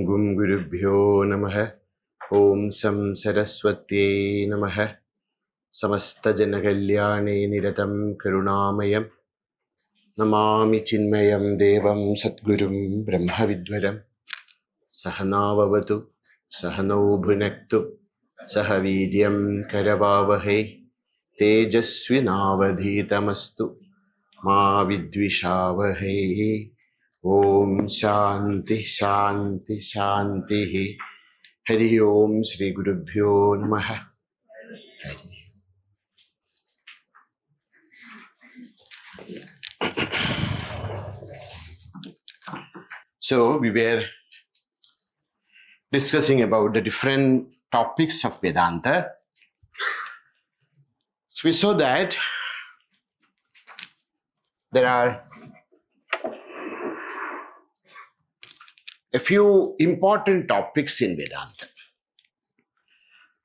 Gum Gurubhyo Namaha. Om Sam Saraswati Namaha. Samasta Janakalyane Niratam Karunamayam. Namami Chinmayam Devam Satgurum Brahma Vidvaram. Sahanavavatu Sahano Bhunaktu Sahavidyam Karavavahe Tejasvinavadhitamastu Ma Vidvishavahe. Om Shanti Shanti Shanti. Hari Om Shri Gurubhyo Namaha. Hari. So we were discussing about the different topics of Vedanta. So we saw that there are a few important topics in Vedanta.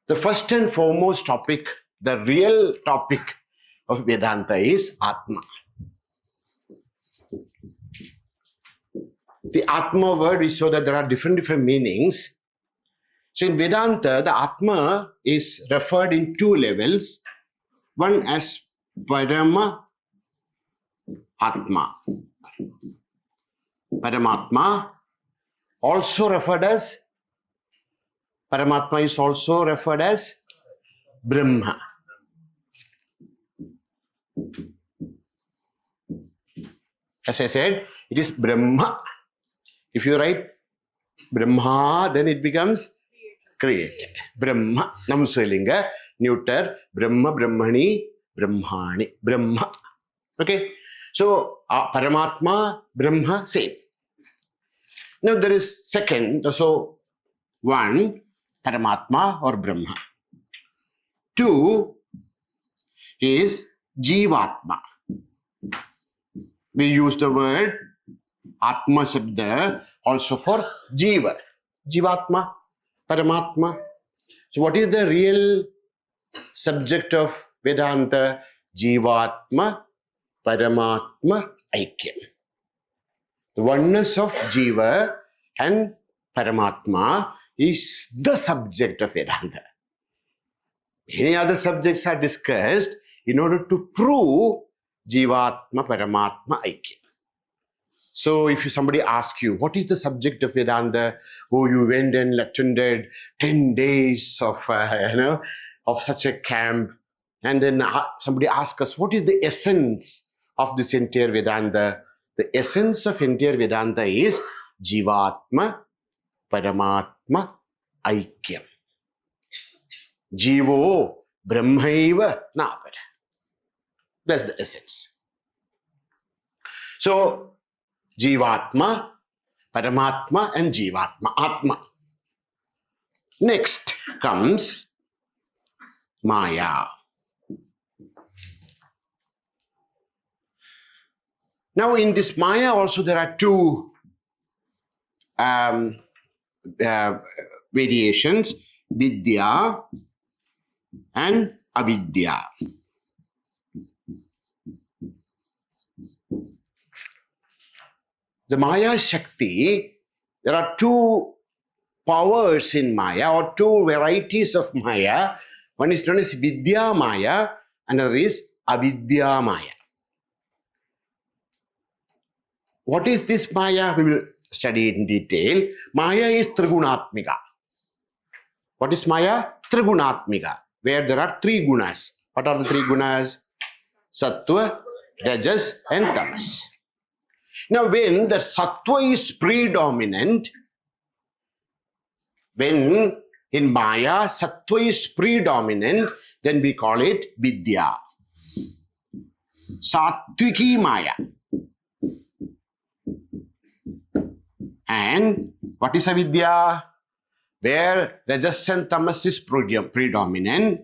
The first and foremost topic, the real topic of Vedanta is Atma. The Atma word, we saw that there are different meanings. So in Vedanta, the Atma is referred in two levels. One as Parama Atma. Paramatma, also referred as, Paramatma is also referred as Brahma. As I said, it is Brahma. If you write Brahma, then it becomes created. Brahma, Namsvelinga, neuter, Brahma, Brahmani, Brahmani, Brahma. Okay? So, Paramatma, Brahma, same. Now there is second, so one, Paramatma or Brahma. Two is Jivatma. We use the word Atma Shabda also for Jiva. Jivatma, Paramatma. So what is the real subject of Vedanta? Jivatma, Paramatma, Aikyam. The oneness of Jiva and Paramatma is the subject of Vedanta. Many other subjects are discussed in order to prove Jivatma, Paramatma, Aikyam. So if somebody asks you, what is the subject of Vedanta? Oh, you went and attended 10 days of, of such a camp. And then somebody asks us, what is the essence of this entire Vedanta? The essence of entire Vedanta is Jivatma, Paramatma, Aikyam. Jivo, Brahmaiva, Navara. That's the essence. So, Jivatma, Paramatma and Jivatma, Atma. Next comes Maya. Now in this Maya also there are two variations, Vidya and Avidya. The Maya Shakti, there are two powers in Maya or two varieties of Maya. One is known as Vidya Maya, another is Avidya Maya. What is this Maya? We will study it in detail. Maya is Trigunatmika. What is Maya? Trigunatmika, where there are three gunas. What are the three gunas? Sattva, Rajas and Tamas. Now, when the Sattva is predominant, when in Maya Sattva is predominant, then we call it Vidya. Sattviki Maya. And what is Avidya? Where Rajas and Tamas is predominant,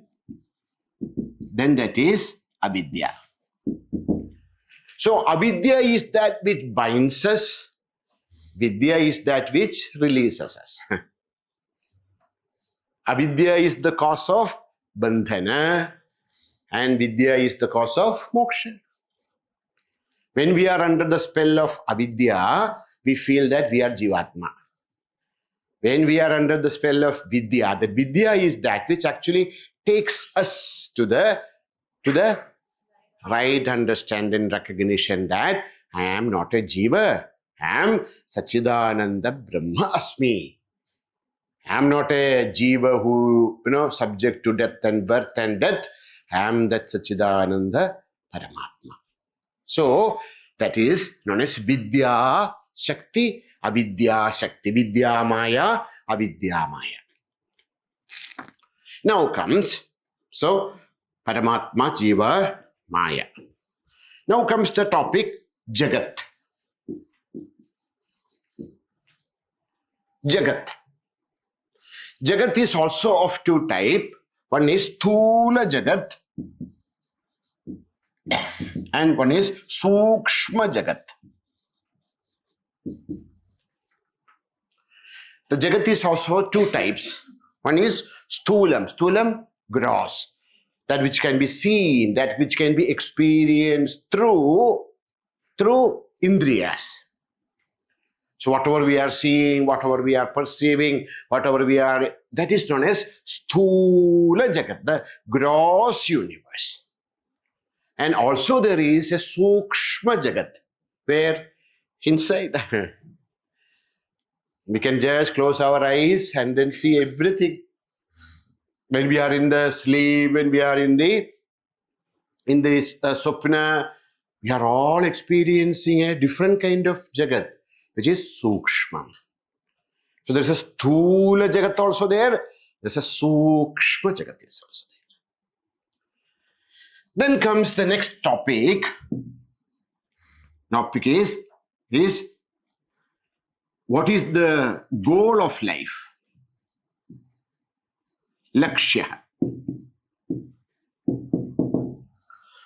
then that is Avidya. So, Avidya is that which binds us. Vidya is that which releases us. Avidya is the cause of bandhana and Vidya is the cause of moksha. When we are under the spell of Avidya, we feel that we are Jivatma. when we are under the spell of vidya, that vidya is that which actually takes us to the right understanding, recognition that I am not a jiva. I am Sachidananda Brahma Asmi. I am not a jiva who, subject to death and birth and death. I am that Sachidananda Paramatma. So, that is known as Vidya Shakti, Avidya Shakti. Vidya Maya, Avidya Maya. Now comes, Paramatma, Jiva, Maya. Now comes the topic, Jagat. Jagat. Jagat is also of two types. One is Sthula Jagat and one is Sukshma Jagat. The Jagat is also two types. One is Sthulam. Sthulam, gross. That which can be seen, that which can be experienced through Indriyas. So whatever we are seeing, whatever we are perceiving, that is known as Sthula Jagat, the gross universe. And also there is a Sukshma Jagat, where inside we can just close our eyes and then see everything. When we are in the sleep, when we are in this Swapna, we are all experiencing a different kind of Jagat, which is Sukshma. So there's a Sthula Jagat also there. There's a Sukshma Jagat is also there. Then comes the next topic. Topic is what is the goal of life? Lakshya.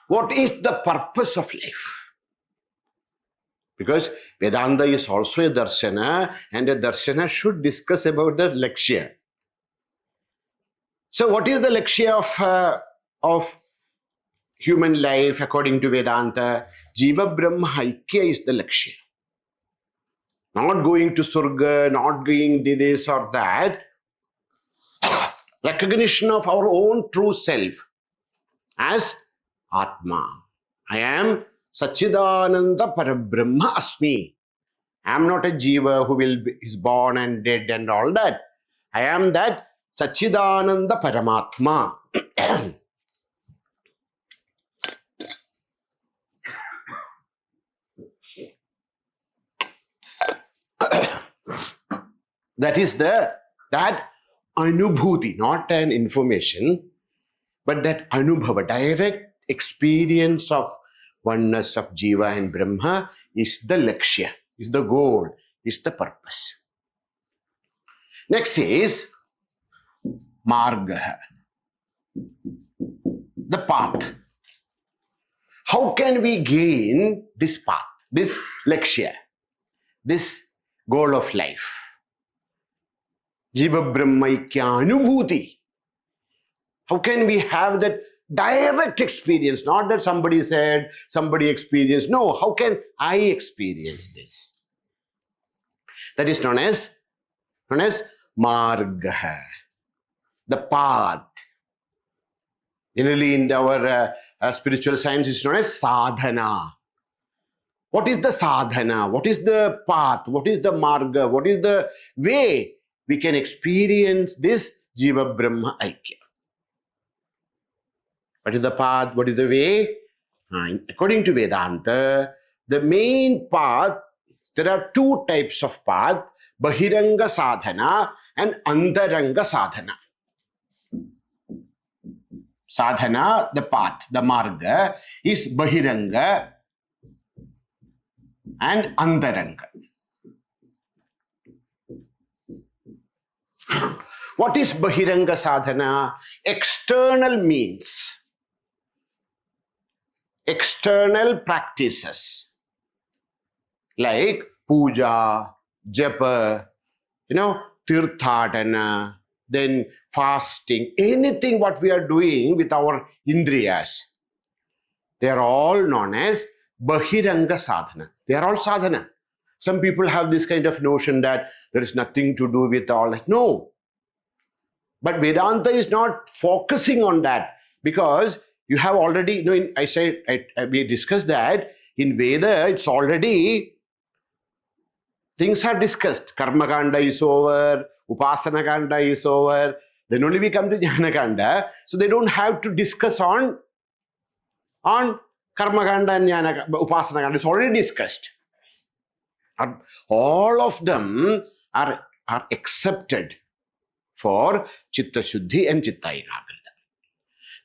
What is the purpose of life? Because Vedanta is also a darshana, and a darshana should discuss about the lakshya. So what is the lakshya of human life according to Vedanta? Jiva Brahma Aikya is the lakshya. Not going to Surga, not going to this or that. Recognition of our own true self as Atma. I am Sachidananda Parabrahma Asmi. I am not a jiva who is born and dead and all that. I am that Sachidananda Paramatma. That is that anubhuti, not an information, but that anubhava, direct experience of oneness of Jiva and Brahma is the lakshya, is the goal, is the purpose. Next is marga, the path. How can we gain this path, this lakshya, this goal of life? Jiva Brahmaikya Anubhuti. How can we have that direct experience? Not that somebody said, somebody experienced. No, how can I experience this? That is known as marga, the path. Generally in our spiritual science, it's known as sadhana. What is the sadhana? What is the path? What is the marga? What is the way we can experience this Jiva Brahma Aikya? What is the path? What is the way? According to Vedanta, the main path, there are two types of path, Bahiranga Sadhana and Antaranga Sadhana. Sadhana, the path, the marga, is Bahiranga and Antaranga. What is Bahiranga Sadhana? External means, external practices like puja, japa, tirthadana, then fasting, anything what we are doing with our indriyas, they are all known as Bahiranga Sadhana. They are all sadhana. Some people have this kind of notion that there is nothing to do with all that. No. But Vedanta is not focusing on that, because you have already, we discussed that in Veda, it's already, things are discussed. Karma Kanda is over, Upasana Kanda is over. Then only we come to Jnana Kanda. So they don't have to discuss on Karma Kanda and Jnana, Upasana Kanda. It's already discussed. All of them are accepted for Chitta Shuddhi and Chitta Ekagrata.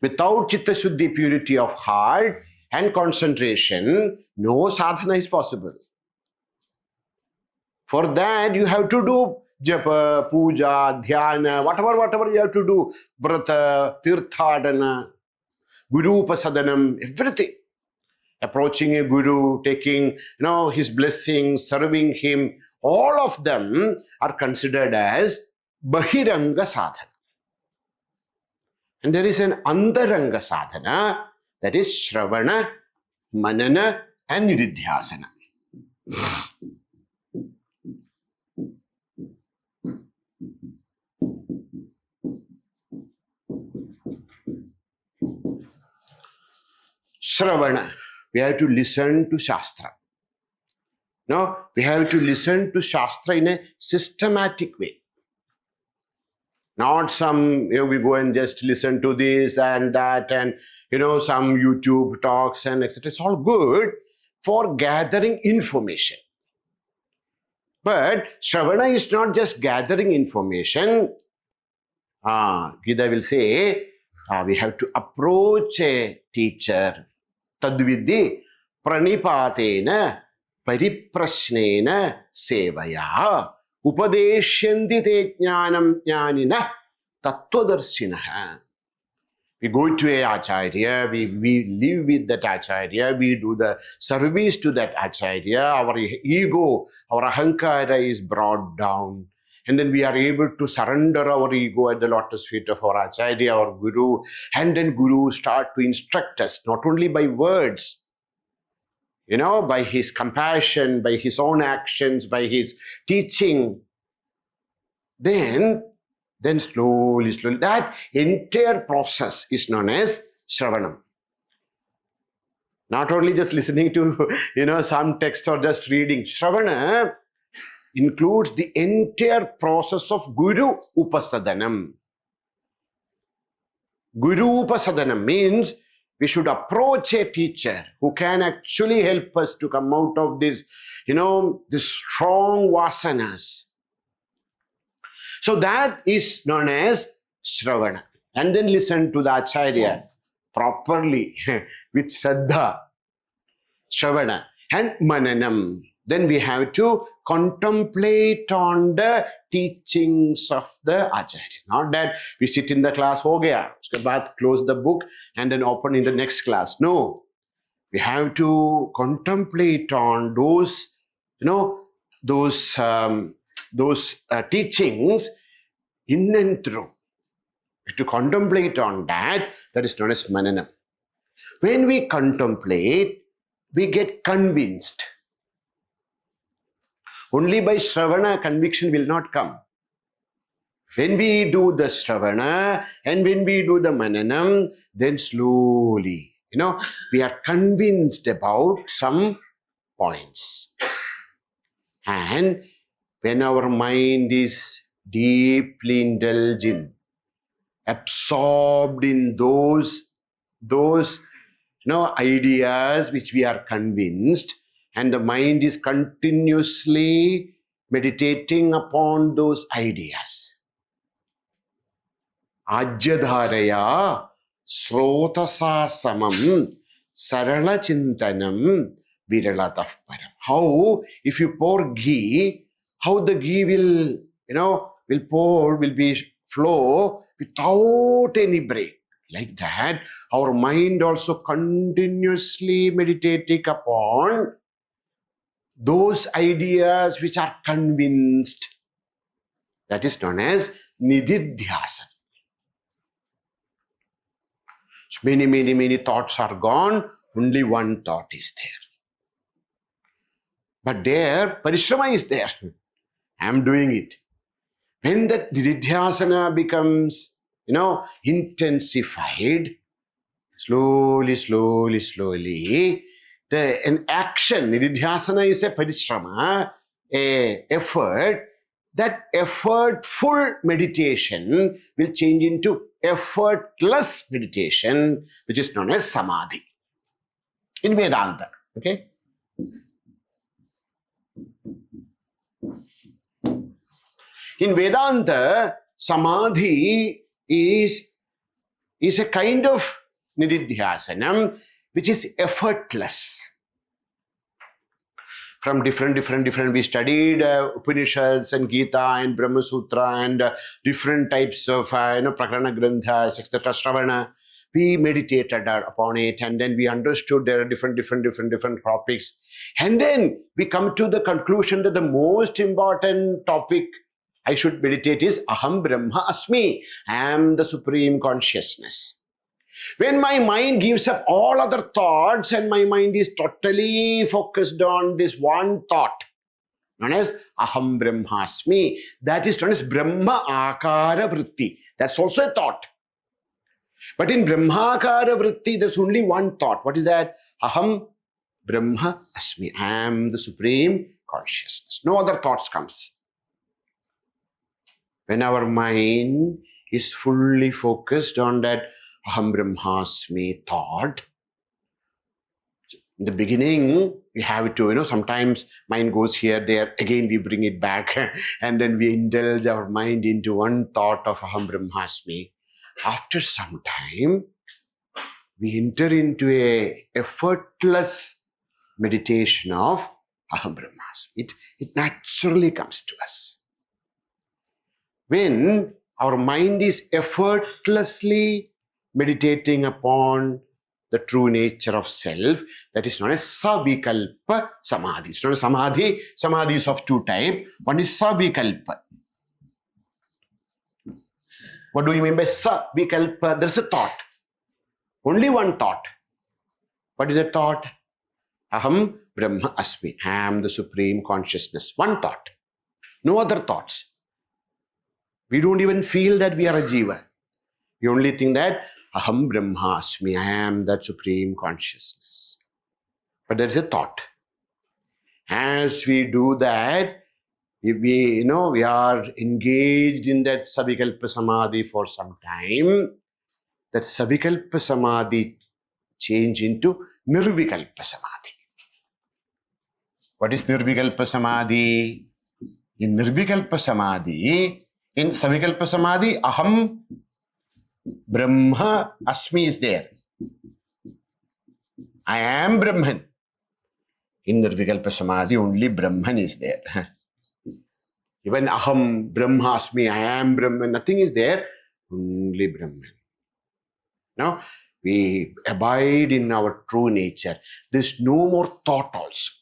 Without Chitta Shuddhi, purity of heart and concentration, no sadhana is possible. For that, you have to do japa, puja, dhyana, whatever you have to do, vrata, tirthadana, guru upasadanam, everything. Approaching a guru, taking his blessings, serving him, all of them are considered as bahiranga sadhana. And there is an antaranga sadhana, that is shravana, manana and nididhyasana. Shravana, we have to listen to Shastra. No, we have to listen to Shastra in a systematic way. Not some, we go and just listen to this and that and, some YouTube talks and etc. It's all good for gathering information. But Shravana is not just gathering information. Gita will say, we have to approach a teacher. Tadvidhi pranipatena pariprasnena sevaya upadeshyanti te jnanam jnanina tattvadarsinaha. We go to a Acharya, we live with that Acharya, we do the service to that Acharya, our ego, our ahankara is brought down. And then we are able to surrender our ego at the lotus feet of our Acharya, our Guru. And then Guru start to instruct us, not only by words, by his compassion, by his own actions, by his teaching. Then slowly, that entire process is known as Shravanam. Not only just listening to, some text or just reading. Shravana includes the entire process of Guru Upasadanam. Guru Upasadanam means we should approach a teacher who can actually help us to come out of this, this strong vasanas. So that is known as Shravana. And then listen to the Acharya properly with Shraddha. Shravana and Mananam. Then we have to contemplate on the teachings of the Acharya. Not that we sit in the class, ho gaya, uske baad close the book and then open in the next class. No. We have to contemplate on those, those teachings in and through. To contemplate on that is known as Mananam. When we contemplate, we get convinced. Only by Shravana, conviction will not come. When we do the Shravana and when we do the Mananam, then slowly, we are convinced about some points. And when our mind is deeply indulgent, absorbed in those ideas which we are convinced, and the mind is continuously meditating upon those ideas. Ajyadharaya srotasa samam sarala chintanam viralatah param. How, if you pour ghee, how the ghee will, will flow without any break. Like that, our mind also continuously meditating upon those ideas which are convinced. That is known as nididhyasana. So many thoughts are gone. Only one thought is there. But there, parishrama is there. I am doing it. When that nididhyasana becomes, intensified, slowly, an action, nididhyasana is a parishrama, a effort. That effortful meditation will change into effortless meditation, which is known as samadhi in Vedanta. Okay? In Vedanta, samadhi is a kind of nididhyasanam which is effortless. From different, we studied Upanishads and Gita and Brahma Sutra and different types of, Prakarana Granthas, etc., Shravana. We meditated upon it, and then we understood there are different topics. And then we come to the conclusion that the most important topic I should meditate is Aham Brahma Asmi. I am the Supreme Consciousness. When my mind gives up all other thoughts and my mind is totally focused on this one thought, known as Aham Brahmasmi, that is known as Brahma Akara Vritti. That's also a thought. But in Brahmakara Vritti, there's only one thought. What is that? Aham Brahma Asmi. I am the Supreme Consciousness. No other thoughts comes. When our mind is fully focused on that Aham Brahmasmi thought, in the beginning, we have to, sometimes mind goes here, there, again we bring it back, and then we indulge our mind into one thought of Aham Brahmasmi. After some time, we enter into a effortless meditation of Aham Brahmasmi. It naturally comes to us. When our mind is effortlessly meditating upon the true nature of self, that is known as savikalpa samadhi. So samadhi is of two types. One is savikalpa. What do you mean by savikalpa? There's a thought. Only one thought. What is a thought? Aham Brahma Asmi. I am the Supreme Consciousness. One thought. No other thoughts. We don't even feel that we are a jiva. We only think that Aham Brahmasmi, I am that Supreme Consciousness. But there is a thought. As we do that, if we are engaged in that Savikalpa Samadhi for some time, that Savikalpa Samadhi change into Nirvikalpa Samadhi. What is Nirvikalpa Samadhi? In Nirvikalpa Samadhi, in Savikalpa Samadhi, Aham Brahma Asmi is there. I am Brahman. In Nirvikalpa Samadhi, only Brahman is there. Even Aham Brahma Asmi, I am Brahman, nothing is there, only Brahman. Now, we abide in our true nature. There's no more thought also.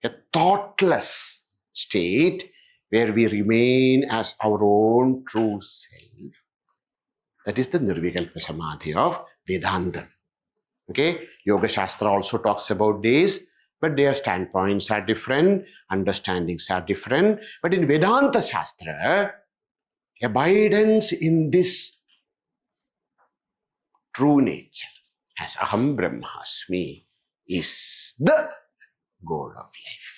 A thoughtless state where we remain as our own true self. That is the Nirvikalpa Samadhi of Vedanta. Okay? Yoga Shastra also talks about this, but their standpoints are different, understandings are different. But in Vedanta Shastra, abidance in this true nature as Aham Brahmasmi is the goal of life.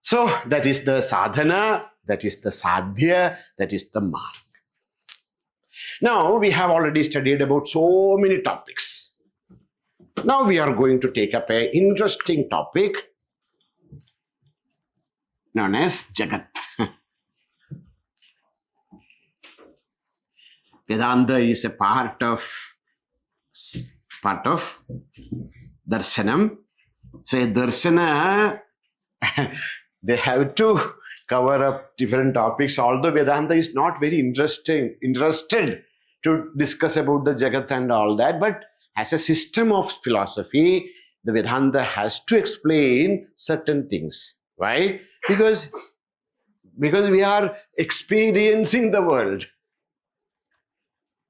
So that is the sadhana, that is the sadhya, that is the mark. Now we have already studied about so many topics. Now we are going to take up an interesting topic known as Jagat. Vedanta is a part of darshanam. So a darshana, they have to cover up different topics. Although Vedanta is not very interested to discuss about the Jagat and all that, but as a system of philosophy, the Vedanta has to explain certain things. Why? Because we are experiencing the world.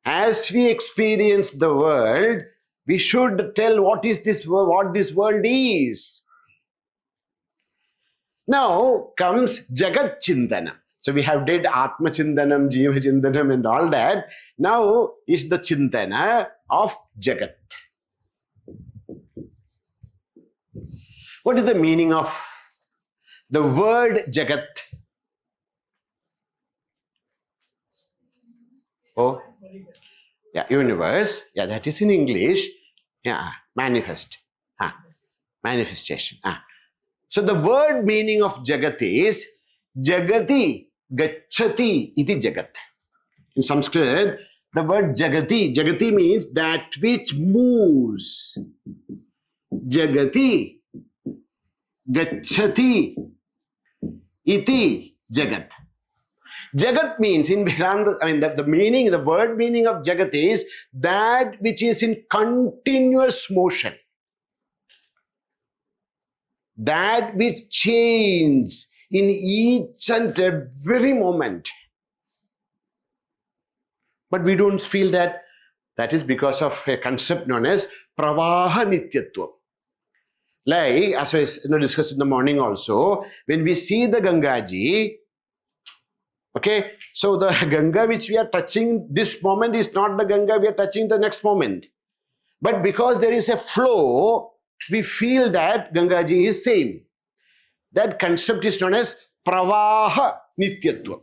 As we experience the world, we should tell what is this world, what this world is. Now comes Jagat Chintana. So we have did Atma Chintanam, Jiva Chintanam and all that. Now is the Chintana of Jagat. What is the meaning of the word Jagat? Oh, yeah, universe. Yeah, that is in English. Yeah, manifest. Manifestation. So the word meaning of Jagat is Jagati Gacchati iti Jagat. In Sanskrit, the word Jagati means that which moves. Jagati Gacchati iti Jagat. Jagat means in Vedanta, the meaning, the word meaning of Jagat is that which is in continuous motion. That which changes in each and every moment. But we don't feel that. That is because of a concept known as Pravaha Nityatva. Like, as I discussed in the morning also, when we see the Gangaji, okay, so the Ganga which we are touching this moment is not the Ganga we are touching the next moment. But because there is a flow, we feel that Gangaji is same. That concept is known as Pravaha Nityatva.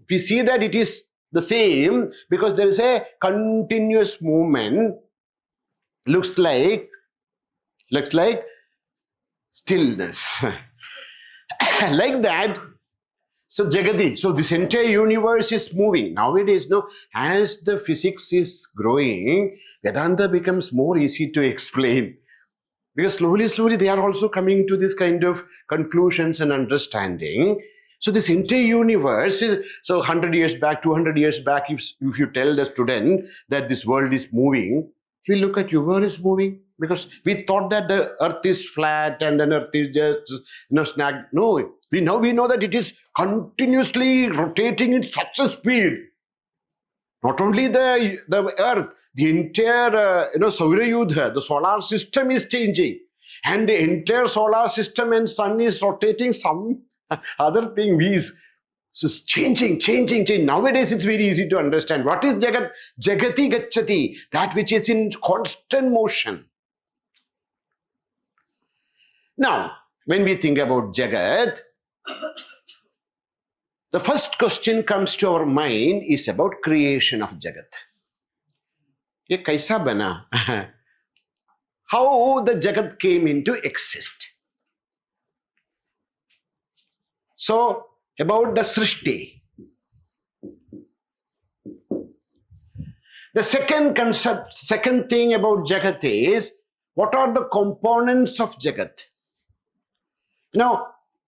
We see that it is the same because there is a continuous movement. Looks like stillness. Like that. So Jagati, so this entire universe is moving. Nowadays, as the physics is growing, Vedanta becomes more easy to explain. Because slowly they are also coming to this kind of conclusions and understanding. So this entire universe is, so 100 years back, 200 years back, if you tell the student that this world is moving, he will look at you, where is moving? Because we thought that the earth is flat and then earth is just, snagged. No, we know that it is continuously rotating in such a speed. Not only the earth, the entire, Saurayudha, the solar system is changing. And the entire solar system and sun is rotating some other thing is. So it's changing. Nowadays it's very easy to understand. What is Jagat? Jagati Gacchati, that which is in constant motion. Now, when we think about Jagat, the first question comes to our mind is about creation of Jagat. Ye kaisa bana? How the Jagat came into exist. So, about the Srishti. The second thing about Jagat is, what are the components of Jagat?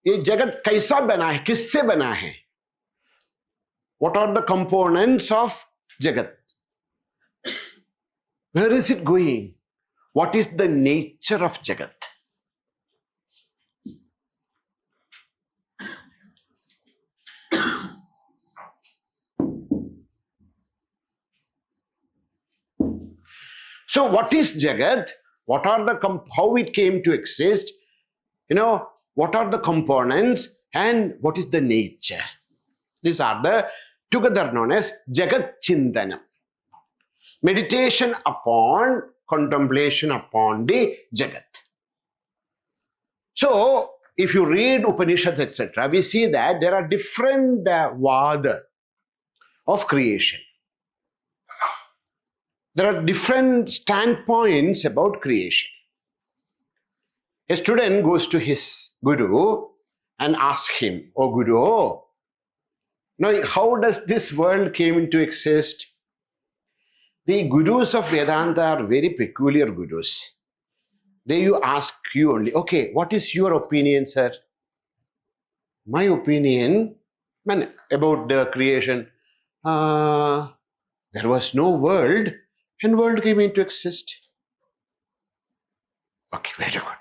ये जगत कैसा बना है, किससे बना है? What are the components of Jagat? Where is it going? What is the nature of Jagat? So what is Jagat? What are how it came to exist? What are the components and what is the nature? These are together known as Jagat Chintana. Meditation upon, contemplation upon the Jagat. So, if you read Upanishads, etc., we see that there are different vada of creation. There are different standpoints about creation. A student goes to his guru and asks him, "Oh Guru, how does this world came into exist?" The gurus of Vedanta are very peculiar gurus. They ask you only, "Okay, what is your opinion, sir?" My opinion about the creation, there was no world and world came into exist. Okay, very good.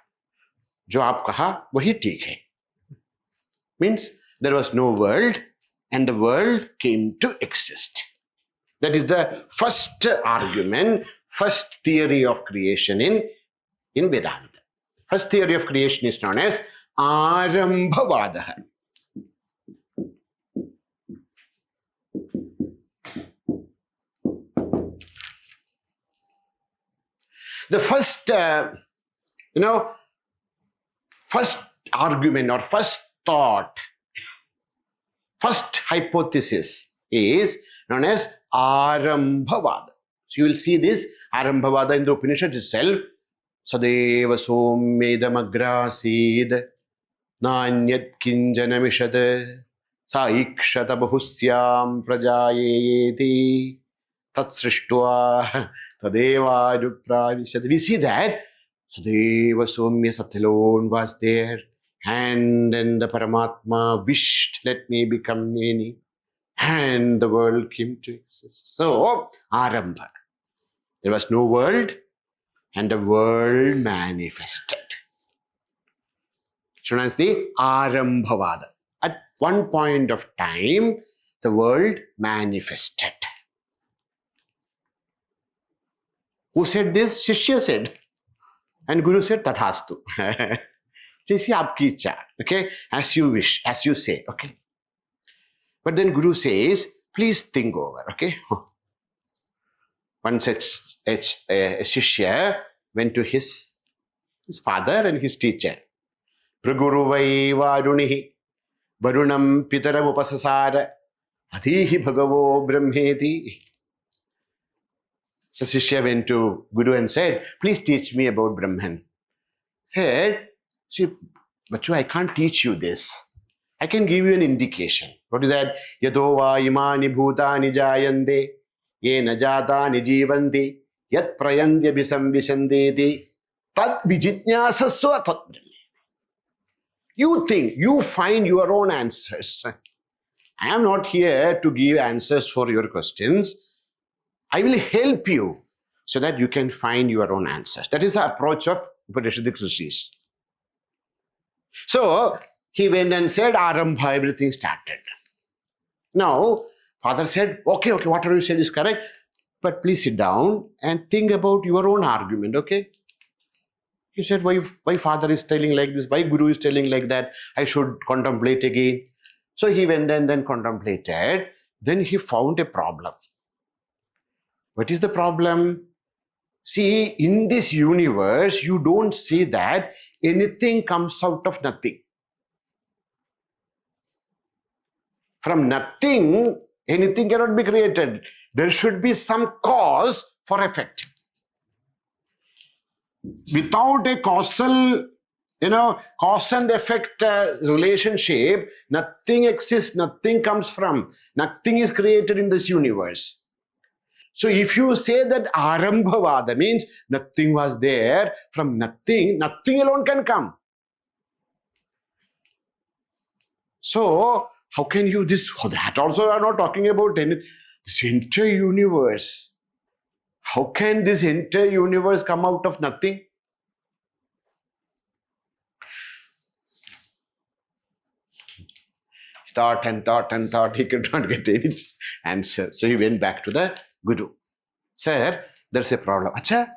जो आप कहा वही ठीक है. Means there was no world and the world came to exist. That is the first argument, first theory of creation in Vedanta. First theory of creation is known as Arambhavada. The first, first argument or first thought, first hypothesis is known as Arambhavada. So you will see this Arambhavada in the Upanishad itself. Sadeva somedam agrasid nanyat kinjanamishad sa ikshata bahusyam prajayeti tatsrishtva tadeva anupravishad. We see that Sadeva Somya Satyalone was there, and then the Paramatma wished, let me become many, and the world came to exist. So, Arambha. There was no world, and the world manifested. It's known as the Arambhavada. At one point of time, the world manifested. Who said this? Shishya said. And Guru said, Tathastu. Jaisi aapki ichha. Okay? As you wish, as you say. Okay? But then Guru says, please think over. Okay? One such a Shishya went to his father and his teacher. Praguruvai varunihi varunam pitaram upasasara adhihi bhagavo brahmeti. So Shishya went to Guru and said, please teach me about Brahman. Said, see, Bachu, I can't teach you this. I can give you an indication. What is that? Yado va imani bhutani jayande ye najata nijivandi yat prayandya bisam visandeti tat vijitnyasasva tat brahma. You think, you find your own answers. I am not here to give answers for your questions. I will help you so that you can find your own answers. That is the approach of Upanishadic Rishis. So, he went and said, Arambha, everything started. Now, father said, okay, whatever you said is correct, but please sit down and think about your own argument, okay? He said, why father is telling like this? Why Guru is telling like that? I should contemplate again. So, he went and then contemplated. Then he found a problem. What is the problem? See, in this universe, you don't see that anything comes out of nothing. From nothing, anything cannot be created. There should be some cause for effect. Without a causal, cause and effect relationship, nothing exists, nothing comes from, nothing is created in this universe. So if you say that Arambhavada means nothing was there, from nothing, nothing alone can come. So how can you that also are not talking about this entire universe. How can this entire universe come out of nothing? Thought and thought and thought, he could not get any answer. So he went back to the Guru. Sir, there's a problem. Acha?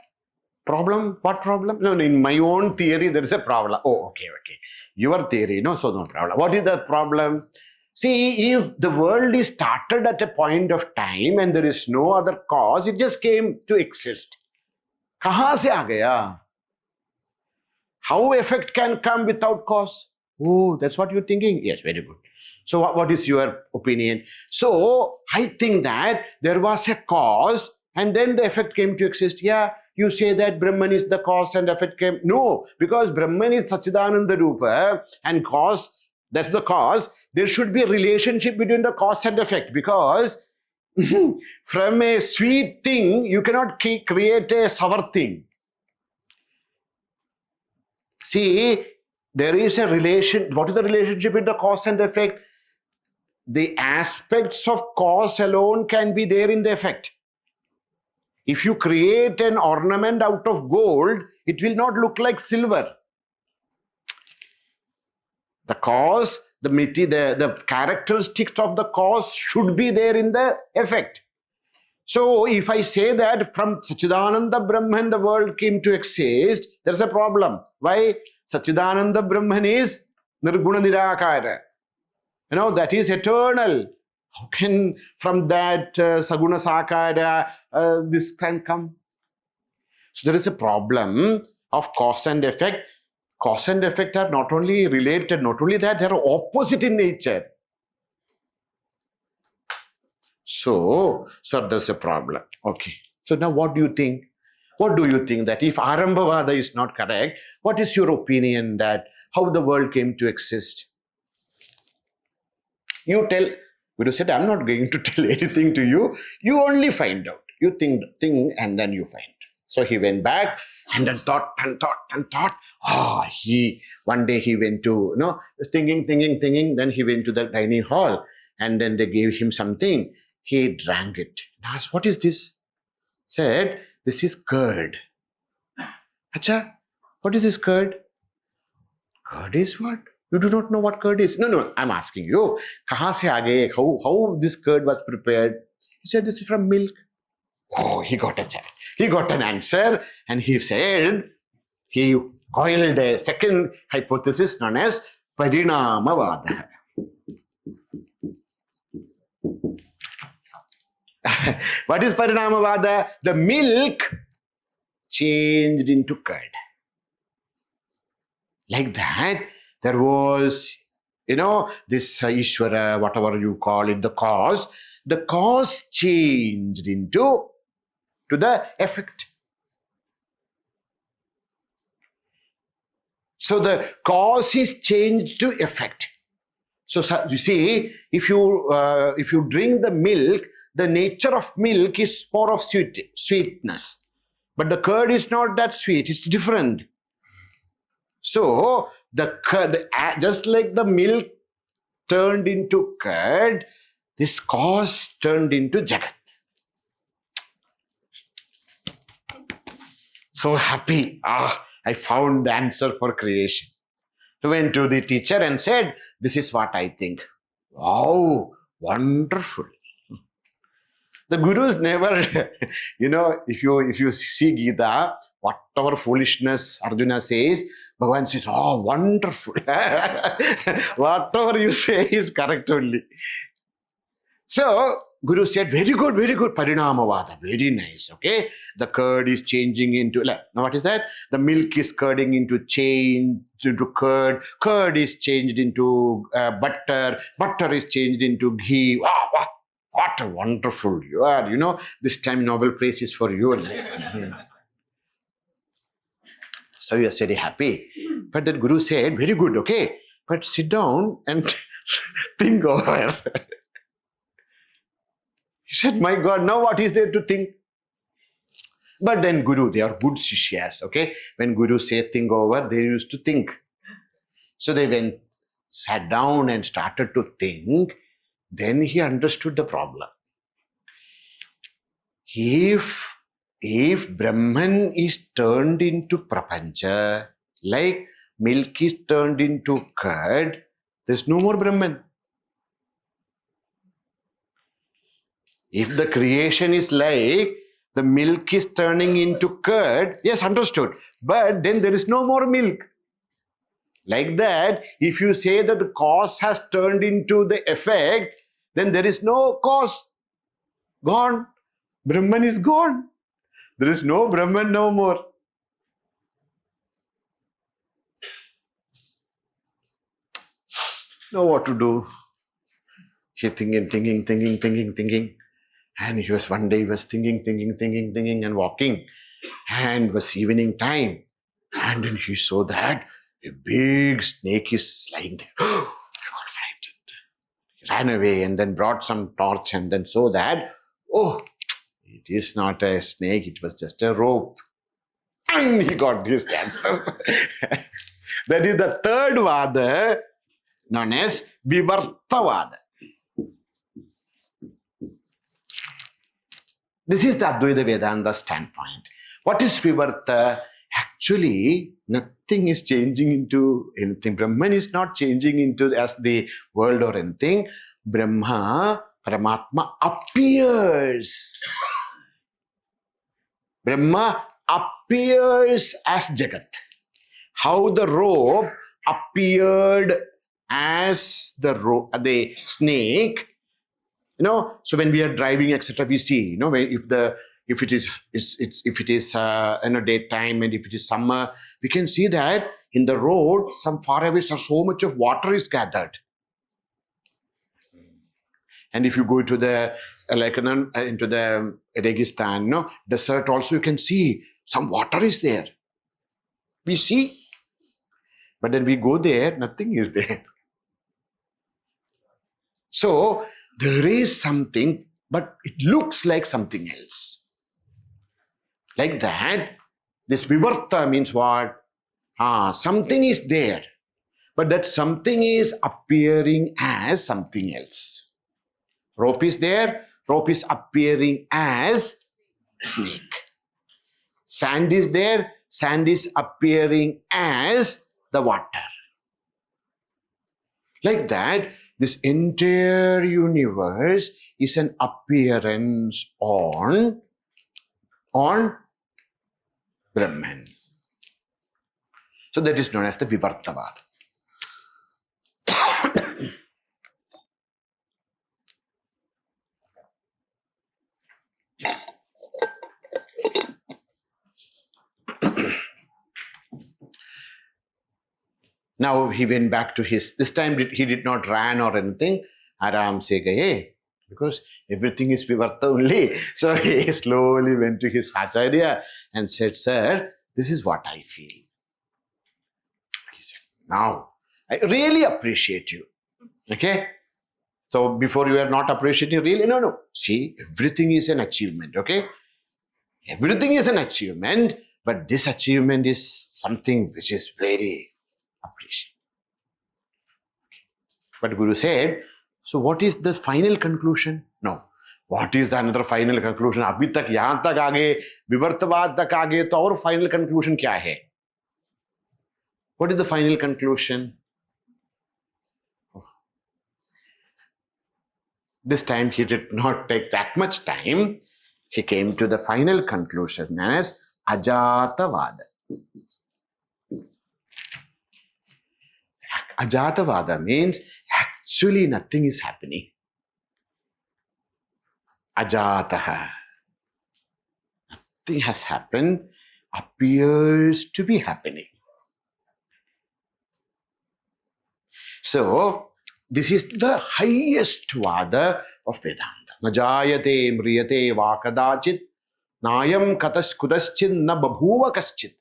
Problem? What problem? No, in my own theory, there is a problem. Oh, okay. Your theory, so no problem. What is the problem? See, if the world is started at a point of time and there is no other cause, it just came to exist. Kahan se aa gaya? How effect can come without cause? Oh, that's what you're thinking? Yes, very good. So what is your opinion? So I think that there was a cause and then the effect came to exist. Yeah, you say that Brahman is the cause and effect came. No, because Brahman is Sachidananda Rupa and cause, that's the cause. There should be a relationship between the cause and effect, because from a sweet thing, you cannot create a sour thing. See, there is a relation. What is the relationship between the cause and the effect? The aspects of cause alone can be there in the effect. If you create an ornament out of gold, it will not look like silver. The cause, the characteristics of the cause should be there in the effect. So if I say that from Sachidananda Brahman the world came to exist, there's a problem. Why? Sachidananda Brahman is Nirguna Nirakara. That is eternal. How can from that Saguna Sakara this can come? So there is a problem of cause and effect. Cause and effect are not only related, not only that, they are opposite in nature. So there's a problem. Okay. So now what do you think? What do you think that if Arambhavada is not correct, what is your opinion that how the world came to exist? You tell. Guru said, I'm not going to tell anything to you. You only find out. You think and then you find. So he went back and then thought. One day he went to, thinking. Then he went to the dining hall and then they gave him something. He drank it. Asked, what is this? Said, this is curd. Acha, what is this curd? Curd is what? You do not know what curd is? No, I'm asking you. Kahan se aage? How this curd was prepared? He said, this is from milk. Oh, he got an answer. And he said, he coiled a second hypothesis known as Parinamavada. What is Parinamavada? The milk changed into curd. Like that, there was, this Ishvara, whatever you call it, the cause changed into the effect. So the cause is changed to effect. So you see, if you drink the milk, the nature of milk is more of sweetness. But the curd is not that sweet, it's different. So the curd, just like the milk turned into curd, this cause turned into Jagat. So happy. I found the answer for creation. I went to the teacher and said, this is what I think. Wow, wonderful. The gurus never, if you see Gita, whatever foolishness Arjuna says, Bhagavan says, oh, wonderful. Whatever you say is correct only. So, Guru said, very good, Parinamavada, very nice, okay? The curd is changing into, now what is that? The milk is curding into curd, curd is changed into butter, butter is changed into ghee. Wow, what a wonderful you are, this time Nobel Prize is for you. So he was very happy. But then Guru said, very good, okay, but sit down and think over. He said, my God, now what is there to think? But then Guru, they are good shishyas, okay? When Guru say think over, they used to think. So they sat down and started to think. Then he understood the problem. If Brahman is turned into Prapancha, like milk is turned into curd, there's no more Brahman. If the creation is like the milk is turning into curd, yes, understood. But then there is no more milk. Like that, if you say that the cause has turned into the effect, then there is no cause. Gone. Brahman is gone. There is no Brahman no more. Know what to do? He thinking. And one day he was thinking and walking. And it was evening time. And then he saw that a big snake is lying there. He got frightened. He ran away and then brought some torch and then saw that, it is not a snake, it was just a rope. And he got this answer. That is the third Vada, known as Vivartavada. This is the Advaita Vedanta standpoint. What is Vivarta? Actually, nothing is changing into anything. Brahman is not changing into as the world or anything. Brahma, Paramatma appears Brahma appears as Jagat. How the rope appeared as the snake, so when we are driving, etc., we see, if it is daytime, and if it is summer, we can see that in the road, some far away, so much of water is gathered. And if you go to the into the Registan, desert also, you can see some water is there. We see, but then we go there, nothing is there. So there is something, but it looks like something else. Like that, this vivarta means what? Something is there, but that something is appearing as something else. Rope is there, rope is appearing as snake. Sand is there, sand is appearing as the water. Like that, this entire universe is an appearance on Brahman. So that is known as the Vivartavada. Now he went back to this time he did not run or anything. Aram se gaye, because everything is Vivarta only. So he slowly went to his Acharya and said, "Sir, this is what I feel." He said, "Now, I really appreciate you." Okay? So before you are not appreciating, really? No. See, everything is an achievement, okay? Everything is an achievement, but this achievement is something which is very appreciated. But Guru said, so what is the final conclusion? No. What is the another final conclusion? Abhi tak yahan tak aage, Vivartavad tak aage, to aur final conclusion kya hai? What is the final conclusion? This time he did not take that much time. He came to the final conclusion as Ajatavada. Ajatavada means actually nothing is happening. Ajataha. Nothing has happened, appears to be happening. So, this is the highest vada of Vedanta. Najayate mriyate vakadachit nayam katas kudaschid na babhuva kaschid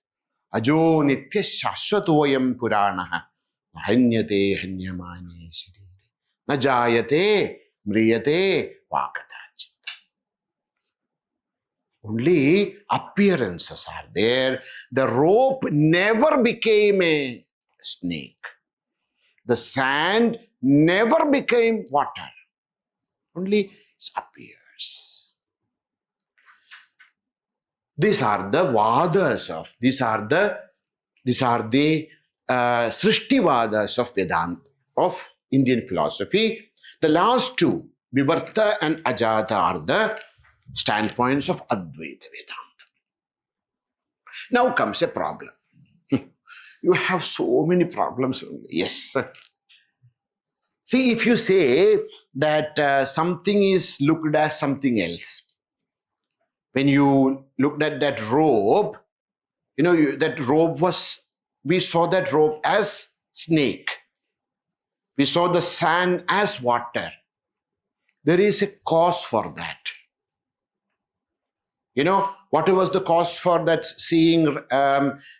ajo nitya shashvatoyam puranaha hanyate hanyamane sharire najayate mriyate vakadachit. Only appearances are there. The rope never became a snake. The sand never became water. Only it appears. These are the vadas of, these are the Srishti vadas of Vedanta, of Indian philosophy. The last two, Vivarta and Ajata, are the standpoints of Advaita Vedanta. Now comes a problem. You have so many problems. Yes. See, if you say that something is looked as something else, when you looked at that rope, that rope was, we saw that rope as snake. We saw the sand as water. There is a cause for that. What was the cause for that seeing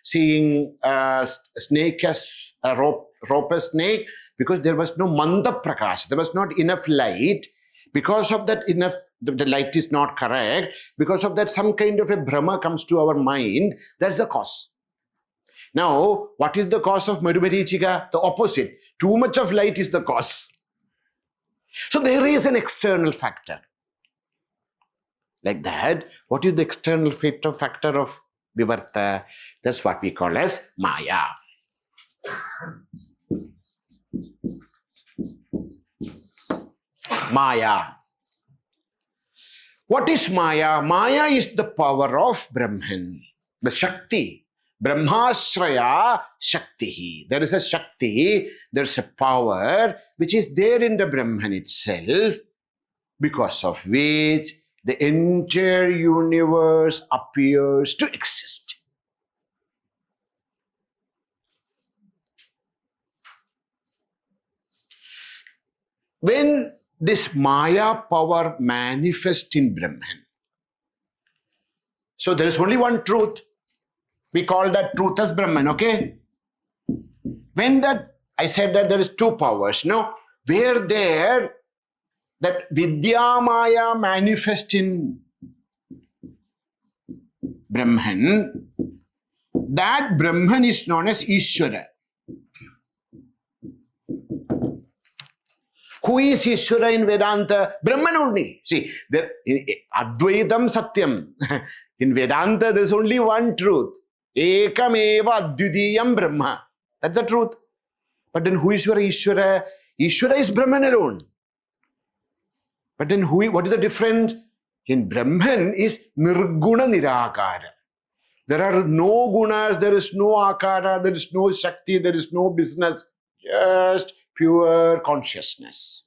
snake as a rope as snake? Because there was no manda prakash. There was not enough light. Because of that, the light is not correct. Because of that, some kind of a brahma comes to our mind. That's the cause. Now, what is the cause of Madhumarichika? The opposite. Too much of light is the cause. So there is an external factor. Like that, what is the external factor of Vivarta? That's what we call as Maya. Maya. What is Maya? Maya is the power of Brahman, the Shakti. Brahmasraya Shakti. There is a Shakti, there is a power which is there in the Brahman itself, because of which the entire universe appears to exist. When this Maya power manifests in Brahman, so there is only one truth. We call that truth as Brahman, okay? When that, I said that there is two powers, no? Where there, that Vidya Maya manifests in Brahman, that Brahman is known as Ishvara. Who is Ishvara in Vedanta? Brahman only. See, there, in Advaitam Satyam. In Vedanta, there is only one truth. Ekam eva advitiyam Brahma. That's the truth. But then who is your Ishvara? Ishvara is Brahman alone. But then what is the difference? In Brahman is Nirguna Nirakara. There are no gunas, there is no akara, there is no shakti, there is no business. Just pure consciousness.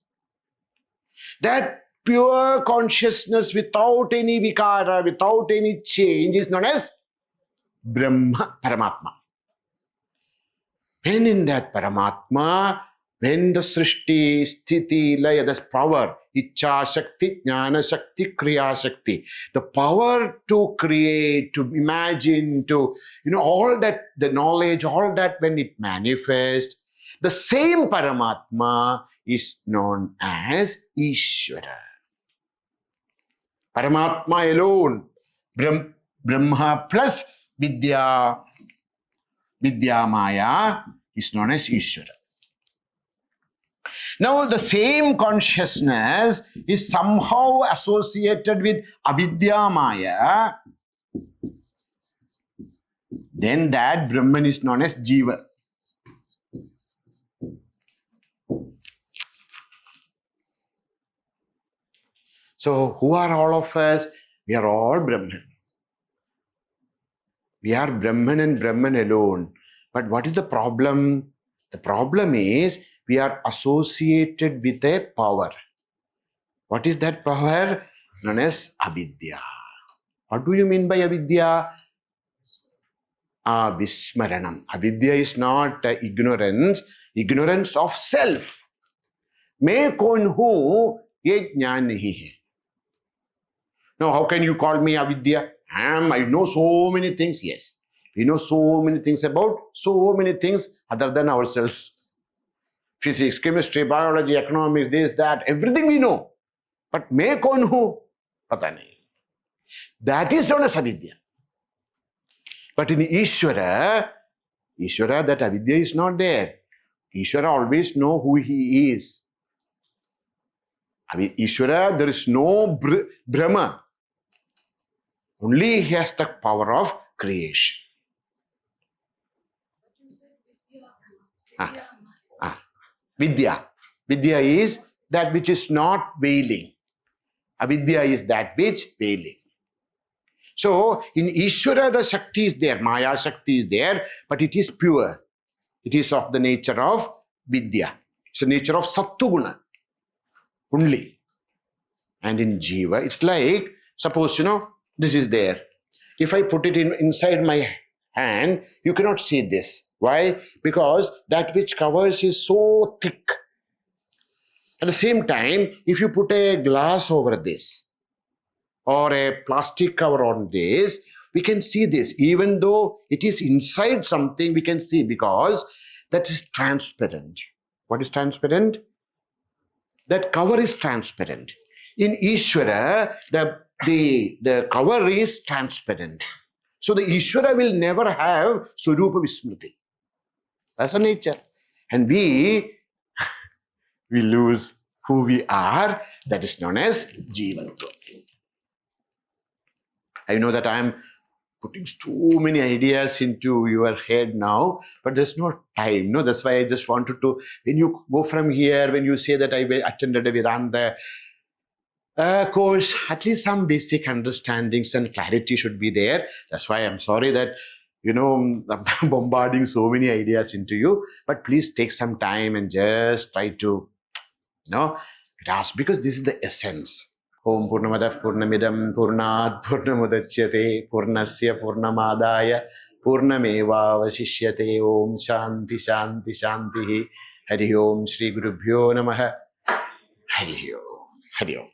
That pure consciousness without any vikara, without any change is known as Brahma, Paramatma. When in that Paramatma, when the Srishti, Sthiti, Laya, this power, Icha Shakti, Jnana Shakti, Kriya Shakti, the power to create, to imagine, to, all that, the knowledge, all that when it manifests, the same Paramatma is known as Ishvara. Paramatma alone, Brahma plus Vidya Maya is known as Ishvara. Now, the same consciousness is somehow associated with Avidya Maya. Then that Brahman is known as Jiva. So, who are all of us? We are all Brahman. We are Brahman and Brahman alone. But what is the problem? The problem is we are associated with a power. What is that power? Known as avidya. What do you mean by avidya? Vismaranam. Avidya is not ignorance. Ignorance of self. Main kaun hu, ye jnaan nahi hai. Now, how can you call me avidya? I know so many things. Yes. We know so many things about so many things other than ourselves. Physics, chemistry, biology, economics, this, that, everything we know. But main kaun hu? Pata nahi. That is known as avidya. But in Ishvara, that avidya is not there. Ishvara always know who he is. Ishvara, there is no Brahma. Only he has the power of creation. Vidya. Vidya is that which is not veiling. Avidya is that which veiling. So, in Ishvara, the Shakti is there, Maya Shakti is there, but it is pure. It is of the nature of Vidya. It's the nature of Sattva-guna only. And in Jiva, it's like, suppose, this is there. If I put it inside my hand, you cannot see this. Why? Because that which covers is so thick. At the same time, if you put a glass over this or a plastic cover on this, we can see this. Even though it is inside something, we can see because that is transparent. What is transparent? That cover is transparent. In Ishvara, the cover is transparent. So the Ishvara will never have Swarupa Vismriti. That's a nature. And we lose who we are. That is known as Jivatva. I know that I am putting too many ideas into your head now, but there's no time. No, that's why I just wanted to, when you go from here, when you say that I attended a Vedanta, course, at least some basic understandings and clarity should be there. That's why I'm sorry that, I'm bombarding so many ideas into you. But please take some time and just try to, grasp, because this is the essence. Om Purnamadah Purnamidam Purnat Purnamudachyate Purnasya Purnamadaya Purnameva Vasishyate. Om Shanti Shanti Shanti. Hari Om Shri Gurubhyo Namaha. Hari Om. Hari Om.